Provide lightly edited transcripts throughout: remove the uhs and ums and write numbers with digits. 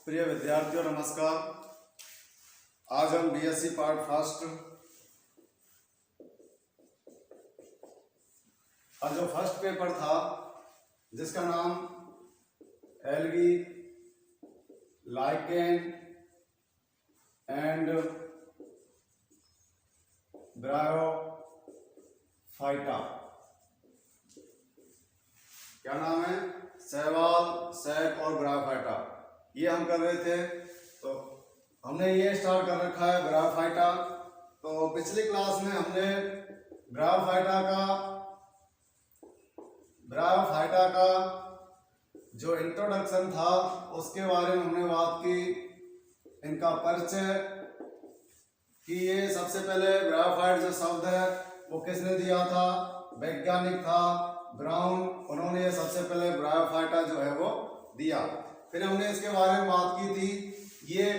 प्रिय विद्यार्थियों नमस्कार। आज हम बीएससी पार्ट फर्स्ट का जो फर्स्ट पेपर था जिसका नाम एल्गी लाइकेन एंड ब्रायोफाइटा, क्या नाम है? शैवाल, सैक और ब्रायोफाइटा, ये हम कर रहे थे। तो हमने ये स्टार्ट कर रखा है ब्रायोफाइटा। तो पिछली क्लास में हमने ब्रायोफाइटा का जो इंट्रोडक्शन था उसके बारे में हमने बात की, इनका परिचय कि ये सबसे पहले ब्रायोफाइट जो शब्द है वो किसने दिया था? वैज्ञानिक था ब्राउन, उन्होंने ये सबसे पहले ब्रायोफाइटा जो है वो दिया। फिर हमने इसके बारे में बात की थी, ये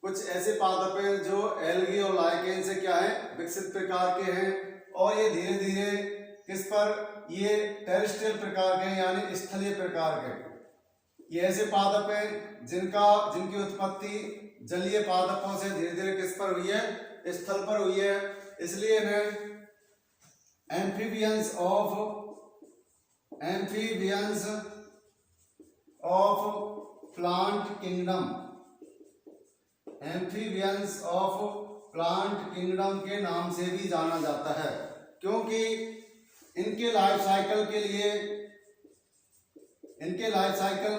कुछ ऐसे पादप हैं जो एल्गी और लाइकेन से क्या है, विकसित प्रकार के हैं, और ये धीरे धीरे किस पर, ये टेरेस्ट्रियल प्रकार के हैं यानी स्थलीय प्रकार के। ये ऐसे पादप हैं जिनकी उत्पत्ति जलीय पादपों से धीरे धीरे किस पर हुई है? स्थल पर हुई है। इसलिए इन्हें एम्फीबियंस ऑफ प्लांट किंगडम के नाम से भी जाना जाता है, क्योंकि इनके लाइफ साइकिल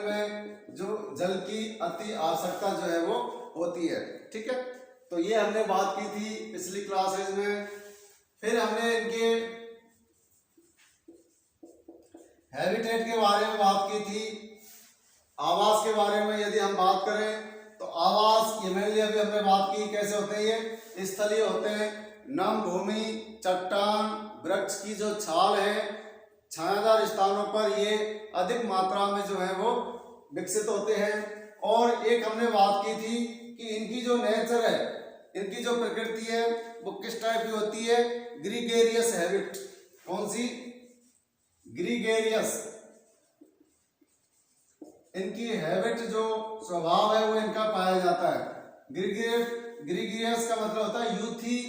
में जो जल की अति आवश्यकता जो है वो होती है। ठीक है, तो ये हमने बात की थी पिछली क्लासेज में। फिर हमने इनके हैबिटेट के बारे में बात की थी। आवास के बारे में यदि हम बात करें तो आवास ये मेनली अभी हमने बात की कैसे होते हैं, ये स्थलीय होते हैं। नम भूमि, चट्टान, वृक्ष की जो छाल है, छायादार स्थानों पर ये अधिक मात्रा में जो है वो विकसित होते हैं। और एक हमने बात की थी कि इनकी जो नेचर है, इनकी जो प्रकृति है वो किस टाइप की होती है? Gregarious habit. कौन सी? ग्रीगेरियस। इनकी हैबिट जो स्वभाव है वो इनका पाया जाता है। ग्रीगेरियस का मतलब होता है यूथी।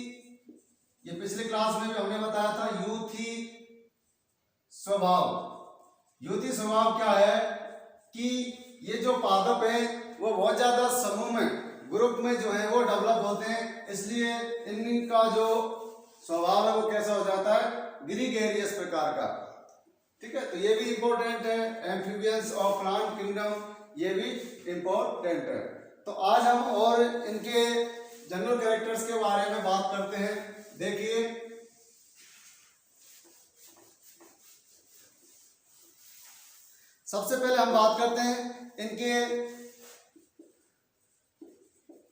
ये पिछली क्लास में भी हमने बताया था, यूथी स्वभाव। यूथी स्वभाव क्या है कि ये जो पादप है वो बहुत ज्यादा समूह में, ग्रुप में जो है वो डेवलप होते हैं, इसलिए इनका जो स्वभाव है वो कैसा हो जाता है? ग्रीगेरियस प्रकार का। ठीक है, तो ये भी इंपॉर्टेंट है। एम्फीबियंस ऑफ प्लांट किंगडम, ये भी इंपॉर्टेंट है। तो आज हम और इनके जनरल कैरेक्टर्स के बारे में बात करते हैं। देखिए, सबसे पहले हम बात करते हैं इनके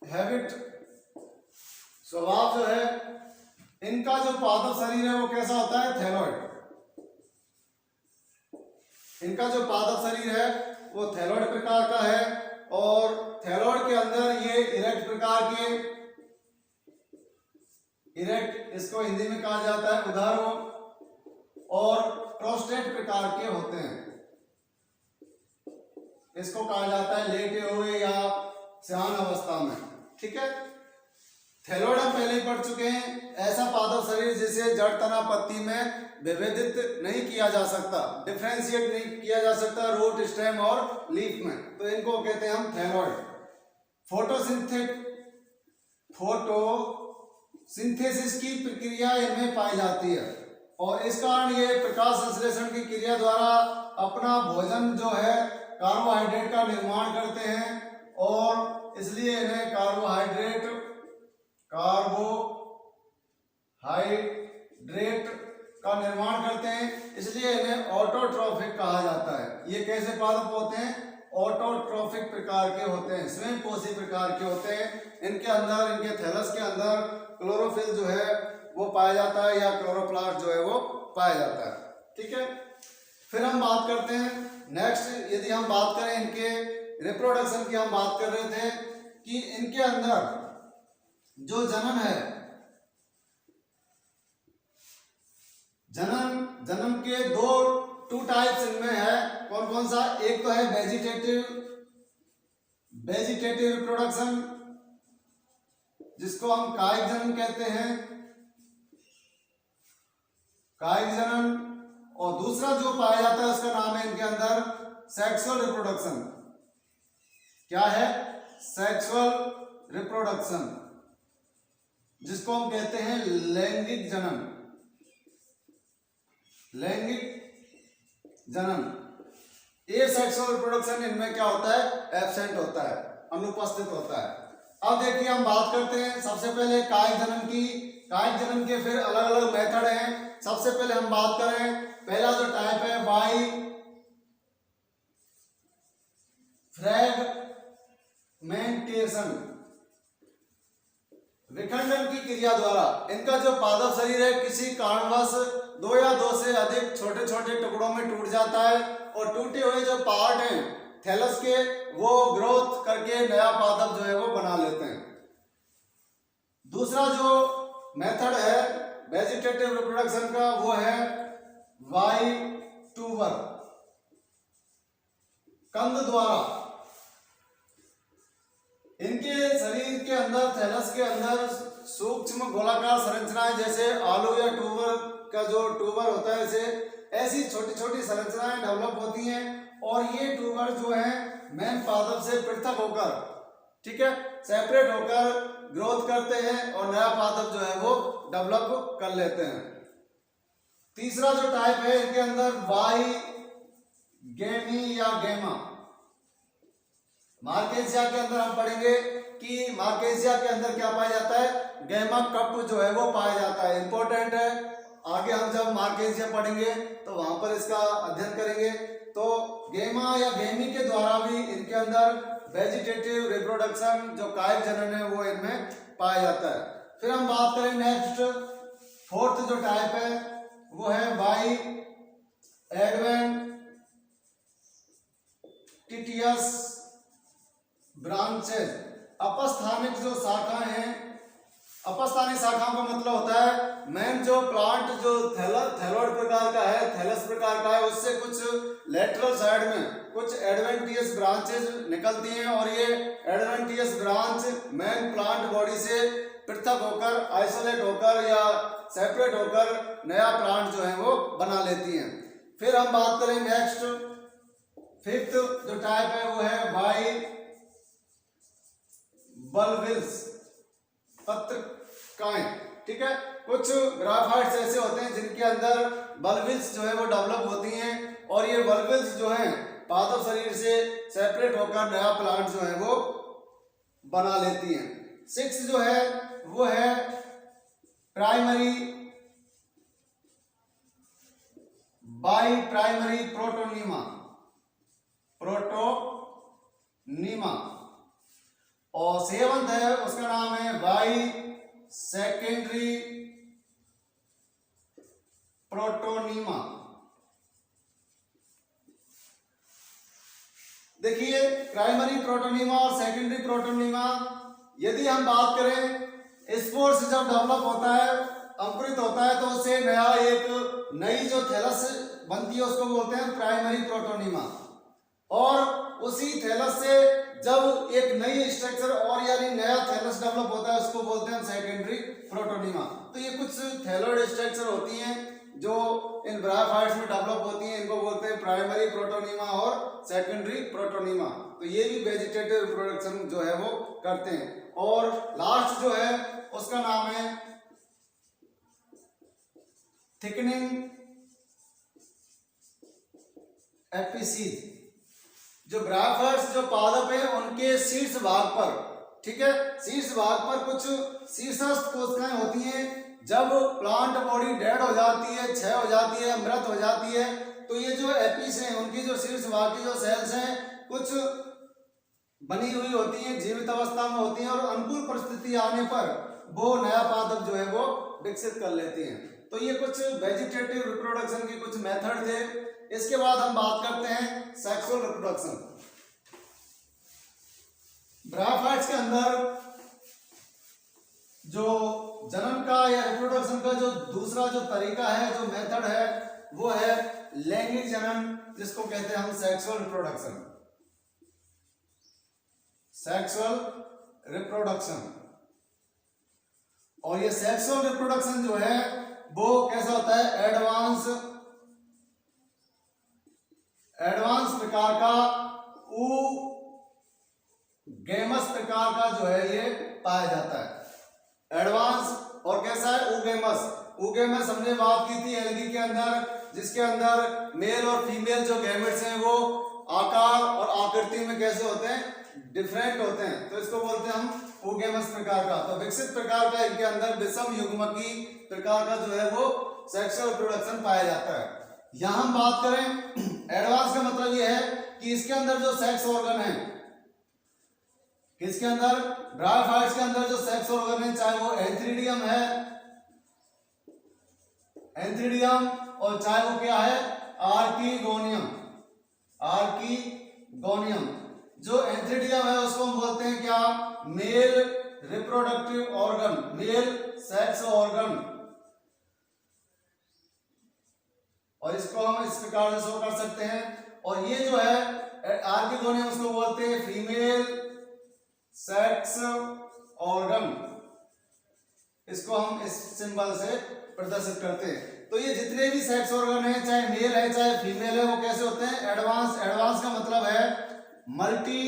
हैबिट, स्वभाव जो है। इनका जो पादप शरीर है वो कैसा होता है? थैलॉइड। इनका जो पादप शरीर है वो थैलॉइड प्रकार का है, और थैलॉइड के अंदर ये इरेक्ट प्रकार के, इरेक्ट इसको हिंदी में कहा जाता है उदर, और प्रोस्टेट प्रकार के होते हैं। इसको कहा जाता है लेटे हुए या सयान अवस्था में। ठीक है, थैलॉइड हम पहले ही पढ़ चुके हैं, ऐसा पादप शरीर जिसे जड़, तना, पत्ती में विभेदित नहीं किया जा सकता, डिफरेंशिएट नहीं किया जा सकता रूट, स्टेम और लीफ में, तो इनको कहते हैं हम थैलॉइड। फोटोसिंथेसिस की प्रक्रिया इनमें पाई जाती है, और इस कारण ये प्रकाश संश्लेषण की क्रिया द्वारा अपना भोजन जो है कार्बोहाइड्रेट का निर्माण करते हैं, और इसलिए इन्हें कार्बोहाइड्रेट का निर्माण करते हैं, इसलिए इन्हें ऑटोट्रोफिक कहा जाता है। ये कैसे पादप होते हैं? ऑटोट्रोफिक प्रकार के होते हैं, स्वयं पोषी प्रकार के होते हैं। इनके अंदर, इनके थैलस के अंदर क्लोरोफिल जो है वो पाया जाता है, या क्लोरोप्लास्ट जो है वो पाया जाता है। ठीक है, फिर हम बात करते हैं नेक्स्ट। यदि हम बात करें इनके रिप्रोडक्शन की, हम बात कर रहे थे कि इनके अंदर जो जनन है, जन्म के टू टाइप्स इनमें है। कौन कौन सा? एक तो है वेजिटेटिव रिप्रोडक्शन जिसको हम कायिक जनन कहते हैं, कायिक जनन, और दूसरा जो पाया जाता है उसका नाम है इनके अंदर सेक्सुअल रिप्रोडक्शन। क्या है? सेक्सुअल रिप्रोडक्शन, जिसको हम कहते हैं लैंगिक जनन। लैंगिक जनन, ये सेक्सुअल रिप्रोडक्शन इनमें क्या होता है? एब्सेंट होता है, अनुपस्थित होता है। अब देखिए हम बात करते हैं सबसे पहले कायिक जनन की। कायिक जनन के फिर अलग अलग मेथड हैं। सबसे पहले हम बात करें, पहला जो टाइप है बाई फ्रैगमेंटेशन, विखंडन की क्रिया द्वारा इनका जो पादप शरीर है किसी कारणवश दो या दो से अधिक छोटे छोटे टुकड़ों में टूट जाता है, और टूटे हुए जो पार्ट हैं थैलस के वो ग्रोथ करके नया पादप जो है वो बना लेते हैं। दूसरा जो मेथड है वेजिटेटिव रिप्रोडक्शन का वो है वाई ट्यूबर, कंद द्वारा। इनके शरीर के अंदर, थैलस के अंदर सूक्ष्म गोलाकार संरचनाएं, जैसे आलू या ट्यूबर का जो ट्यूबर होता है ऐसी छोटी छोटी संरचनाएं डेवलप होती हैं, और ये ट्यूबर जो है मेन पादप से पृथक होकर, ठीक है, सेपरेट होकर ग्रोथ करते हैं और नया पादप जो है वो डेवलप कर लेते हैं। तीसरा जो टाइप है इनके अंदर वाई गेमी या गेमा। मार्केसिया के अंदर हम पढ़ेंगे कि मार्केसिया के अंदर क्या पाया जाता है? गेमा कप जो है वो पाया जाता है। इंपॉर्टेंट है, आगे हम जब मार्केसिया पढ़ेंगे तो वहां पर इसका अध्ययन करेंगे। तो गेमा या गेमी के द्वारा भी इनके अंदर वेजिटेटिव रिप्रोडक्शन जो कायिक जनन है वो इनमें पाया जाता है। फिर हम बात करें नेक्स्ट, फोर्थ जो टाइप है वो है बाई एडवेंटिटियस ब्रांचेज, अपस्थानिक जो शाखाएं हैं। अपस्थानिक शाखाओं का मतलब होता है मेन जो प्लांट जो थैलोइड प्रकार का है, थैलस प्रकार का है, उससे कुछ लेटरल साइड में कुछ एडवेंटियस ब्रांचेज निकलती हैं, और ये adventitious branch main plant body से पृथक होकर, आइसोलेट होकर या सेपरेट होकर नया प्लांट जो है वो बना लेती हैं। फिर हम बात करें नेक्स्ट, फिफ्थ जो टाइप है वो है बाई बल्बिल्स, पत्रकाएं, ठीक है। कुछ ग्राफाइट्स ऐसे होते हैं जिनके अंदर बल्बिल्स जो है वो डेवलप होती हैं, और ये बल्बिल्स जो हैं पादप शरीर से सेपरेट होकर नया प्लांट जो है वो बना लेती हैं। सिक्स जो है वो है primary by primary protonema, protonema. और सेवंथ है उसका नाम है बाई सेकेंडरी प्रोटोनीमा। देखिए प्राइमरी प्रोटोनीमा और सेकेंडरी प्रोटोनीमा, यदि हम बात करें स्पोर्स जब डेवलप होता है, अंकुरित होता है, तो उससे नया एक नई जो थैलस बनती है उसको बोलते हैं प्राइमरी प्रोटोनीमा, और उसी थैलस से जब एक नई स्ट्रक्चर और यानी नया थैलस डेवलप होता है उसको बोलते हैं सेकेंडरी प्रोटोनीमा। तो ये कुछ थैलोइड स्ट्रक्चर होती हैं जो इन ब्रायोफाइट्स में डेवलप होती हैं, इनको बोलते हैं प्राइमरी प्रोटोनीमा और सेकेंडरी प्रोटोनीमा। तो ये भी वेजिटेटिव रिप्रोडक्शन जो है वो करते हैं। और लास्ट जो है उसका नाम है थिकनिंग एपिसीज। जो ब्रायोफाइट्स जो पादप है उनके शीर्ष भाग पर, ठीक है, शीर्ष भाग पर कुछ शीर्षस्थ कोशिकाएं होती हैं। जब प्लांट बॉडी डेड हो जाती है, क्षय हो जाती है, मृत हो जाती है, तो ये जो एपिस हैं उनकी जो शीर्ष भाग की जो सेल्स हैं कुछ बनी हुई होती हैं, जीवित अवस्था में होती हैं, और अनुकूल परिस्थिति आने पर वो नया पादप जो है वो विकसित कर लेती हैं। तो ये कुछ वेजिटेटिव रिप्रोडक्शन के कुछ मेथड थे। इसके बाद हम बात करते हैं सेक्सुअल रिप्रोडक्शन। ब्रायोफाइट्स के अंदर जो जनन का या रिप्रोडक्शन का जो दूसरा जो तरीका है, जो मेथड है, वो है लैंगिक जनन, जिसको कहते हैं हम सेक्सुअल रिप्रोडक्शन। Sexual reproduction. और ये सेक्सुअल रिप्रोडक्शन जो है वो कैसा होता है, एडवांस प्रकार का गेमस प्रकार का जो है ये पाया जाता है। एडवांस और कैसा है, ऊगेमस हमने बात की थी एल्गी के अंदर, जिसके अंदर मेल और फीमेल जो गैमेट्स हैं वो आकार और आकृति में कैसे होते हैं, डिफरेंट होते हैं, तो इसको बोलते हैं हम ऊगेमस प्रकार का। तो विकसित प्रकार का इनके अंदर विषम युग्मकी प्रकार का जो है वो सेक्सुअल रिप्रोडक्शन पाया जाता है। यहां हम बात करें एडवांस का मतलब ये है कि इसके अंदर जो सेक्स ऑर्गन है, किसके अंदर, ब्रायोफाइट्स के अंदर जो सेक्स ऑर्गन है, चाहे वो एंथ्रीडियम है, एंथ्रीडियम, और चाहे वो क्या है, आर्कीगोनियम। जो एंथ्रीडियम है उसको हम बोलते हैं क्या, male reproductive organ, male sex organ, और इसको हम इस प्रकार से शो कर सकते हैं। और ये जो है आर्कीगोनियम उसको बोलते हैं फीमेल सेक्स ऑर्गन, इसको हम इस सिंबल से प्रदर्शित करते हैं। तो ये जितने भी सेक्स ऑर्गन है, चाहे मेल है चाहे फीमेल है, वो कैसे होते हैं, एडवांस का मतलब है मल्टी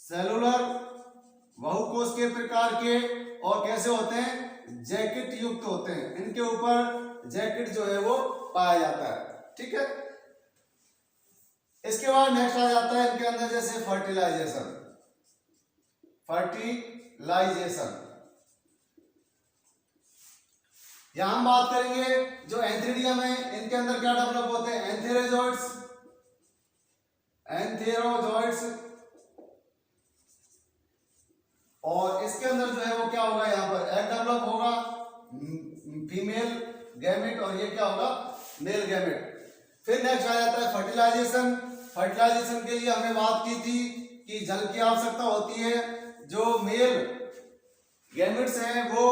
सेलुलर बहुकोश के प्रकार के, और कैसे होते हैं, जैकेट युक्त होते हैं, इनके ऊपर जैकेट जो है वो पाया जाता है। ठीक है, इसके बाद नेक्स्ट आ जाता है इनके अंदर जैसे फर्टिलाइजेशन। यहां हम बात करेंगे जो एंथ्रीडियम है, इनके अंदर क्या डेवलप होते हैं, एंथेरोजोइट्स, और इसके अंदर जो है वो क्या होगा, यहां पर एग डेवलप होगा, फीमेल गैमेट, और ये क्या होगा, मेल गैमेट। फिर नेक्स्ट आ जाता है फर्टिलाइजेशन के लिए हमने बात की थी कि जल की आवश्यकता होती है। जो मेल गैमेट्स हैं वो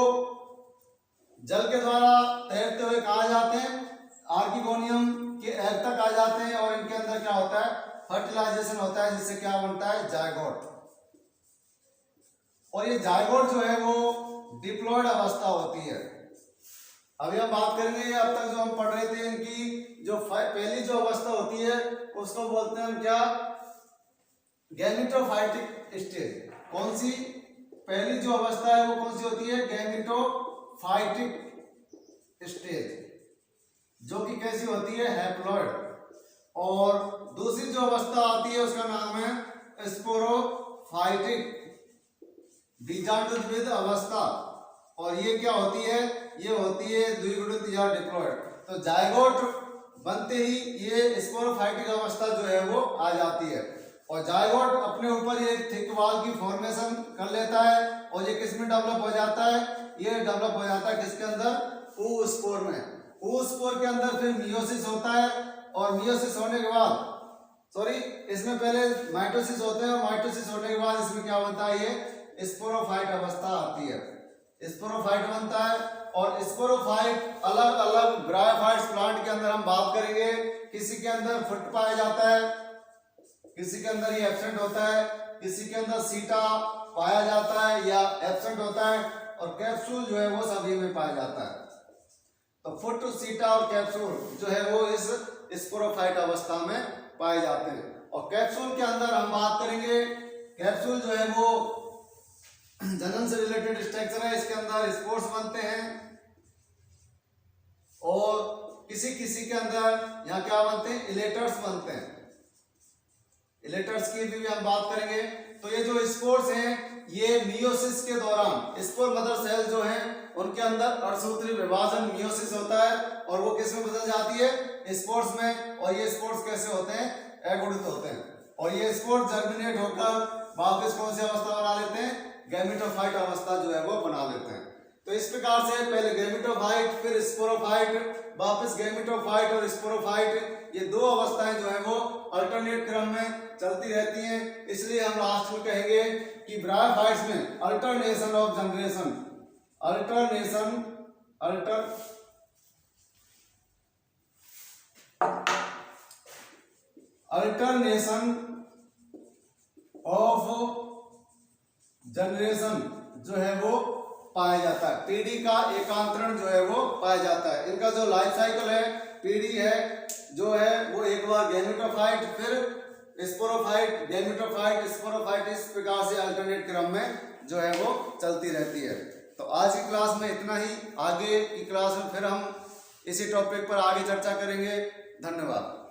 जल के द्वारा तैरते हुए कहा जाते हैं, आर्कीगोनियम के एग तक आ जाते हैं, और इनके अंदर क्या होता है, फर्टिलाइजेशन होता है, जिससे क्या बनता है, जायगोट। और ये जायगोट जो है वो डिप्लॉयड अवस्था होती है। अभी हम बात करेंगे, अब तक जो हम पढ़ रहे थे इनकी जो पहली जो अवस्था होती है उसको बोलते हैं हम क्या, गैमेटोफाइटिक स्टेज। कौन सी पहली जो अवस्था है वो कौन सी होती है, गैमेटोफाइटिक स्टेज, जो कि कैसी होती है, हैप्लॉइड। और दूसरी जो अवस्था आती है उसका नाम है स्पोरोफाइटिक, बीजांडोद्भिद अवस्था, और ये क्या होती है, ये होती है द्विगुणित या डिप्लॉयड। तो जायगोट बनते ही ये स्पोरोफाइटिक अवस्था जो है वो आ जाती है, और जायगोट अपने ऊपर ये थिक वॉल की फॉर्मेशन कर लेता है, और ये किस में डेवलप हो जाता है, ये डेवलप हो जाता है किसके अंदर, oospore में। oospore के अंदर फिर मियोसिस होता है, और मियोसिस होने के बाद इसमें पहले माइटोसिस होते हैं, और माइटोसिस होने के बाद इसमें क्या बनता है, ये स्पोरोफाइट अवस्था आती है, स्पोरोफाइट बनता है। और स्पोरोफाइट अलग अलग ब्रायोफाइट्स प्लांट के अंदर हम बात करेंगे, किसी के अंदर फुट पाया जाता है, किसी के अंदर ये एब्सेंट होता है, किसी के अंदर सीटा पाया जाता है या एब्सेंट होता है, और कैप्सूल जो है वो सभी में पाया जाता है। तो फुट, सीटा और कैप्सूल जो है वो इस स्पोरोफाइट अवस्था में पाए जाते हैं। और कैप्सूल के अंदर हम बात करेंगे, कैप्सूल जो है वो जनन से रिलेटेड स्ट्रक्चर है, इसके अंदर स्पोर्स बनते हैं, और किसी किसी के अंदर यहाँ क्या बनते हैं, इलेटर्स बनते हैं। इलेटर्स की भी हम बात करेंगे। तो ये जो स्पोर्स हैं, ये मियोसिस के दौरान स्पोर मदर सेल जो हैं उनके अंदर अर्धसूत्री विभाजन मियोसिस होता है, और वो किस में बदल जाती है, स्पोर्स में। और ये स्पोर्स कैसे होते हैं, एगोडित होते हैं, और ये स्पोर्स जर्मिनेट होकर वापस कौन सी अवस्था बना लेते हैं, गैमेटोफाइट अवस्था जो है वो बना लेते हैं। तो इस प्रकार से पहले गैमेटोफाइट, फिर स्पोरोफाइट, वापस गैमेटोफाइट और स्पोरोफाइट, ये दो अवस्थाएं जो है वो अल्टरनेट क्रम में चलती रहती हैं। इसलिए हम लास्ट में कहेंगे कि ब्रायोफाइट्स में alternation of generation, alternation generation जो है वो पाया जाता है, पीढ़ी का एकांतरण जो है वो पाया जाता है। इनका जो लाइफ साइकिल है, पीढ़ी है जो है वो एक बार गैमेटोफाइट, फिर स्पोरोफाइट, गैमेटोफाइट, स्पोरोफाइट, इस प्रकार से अल्टरनेट क्रम में जो है वो चलती रहती है। तो आज की क्लास में इतना ही, आगे की क्लास में फिर हम इसी टॉपिक पर आगे चर्चा करेंगे। धन्यवाद।